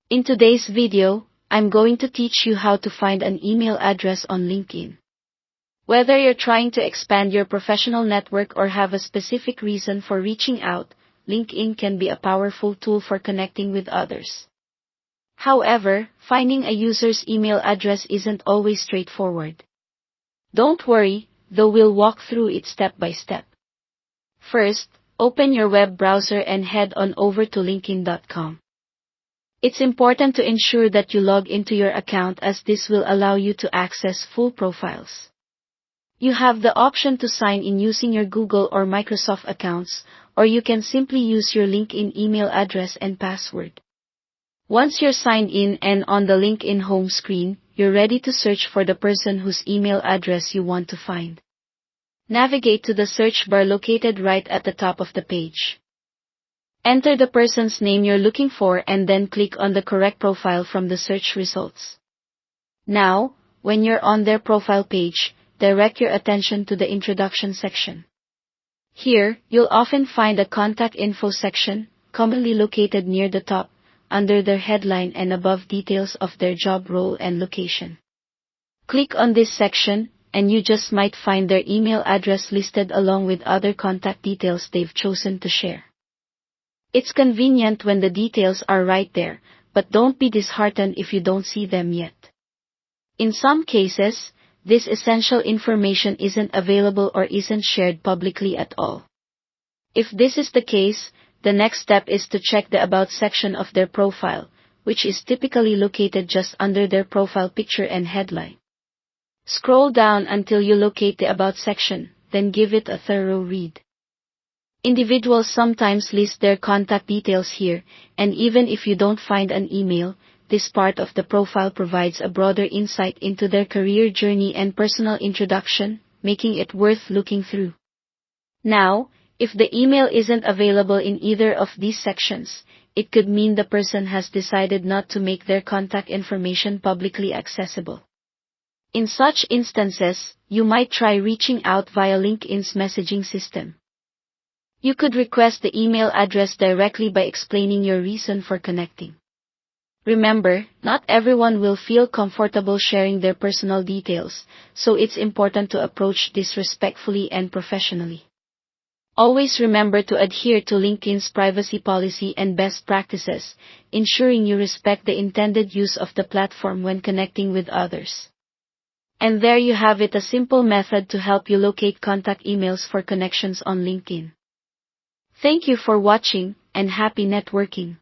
In today's video, I'm going to teach you how to find an email address on LinkedIn. Whether you're trying to expand your professional network or have a specific reason for reaching out, LinkedIn can be a powerful tool for connecting with others. However, finding a user's email address isn't always straightforward. Don't worry, though we'll walk through it step by step. First, open your web browser and head on over to linkedin.com. It's important to ensure that you log into your account, as this will allow you to access full profiles. You have the option to sign in using your Google or Microsoft accounts, or you can simply use your LinkedIn email address and password. Once you're signed in and on the LinkedIn home screen, you're ready to search for the person whose email address you want to find. Navigate to the search bar located right at the top of the page. Enter the person's name you're looking for and then click on the correct profile from the search results. Now, when you're on their profile page, direct your attention to the introduction section. Here, you'll often find a contact info section, commonly located near the top, under their headline and above details of their job role and location. Click on this section, and you just might find their email address listed along with other contact details they've chosen to share. It's convenient when the details are right there, but don't be disheartened if you don't see them yet. In some cases, this essential information isn't available or isn't shared publicly at all. If this is the case, the next step is to check the About section of their profile, which is typically located just under their profile picture and headline. Scroll down until you locate the About section, then give it a thorough read. Individuals sometimes list their contact details here, and even if you don't find an email, this part of the profile provides a broader insight into their career journey and personal introduction, making it worth looking through. Now, if the email isn't available in either of these sections, it could mean the person has decided not to make their contact information publicly accessible. In such instances, you might try reaching out via LinkedIn's messaging system. You could request the email address directly by explaining your reason for connecting. Remember, not everyone will feel comfortable sharing their personal details, so it's important to approach this respectfully and professionally. Always remember to adhere to LinkedIn's privacy policy and best practices, ensuring you respect the intended use of the platform when connecting with others. And there you have it, a simple method to help you locate contact emails for connections on LinkedIn. Thank you for watching, and happy networking.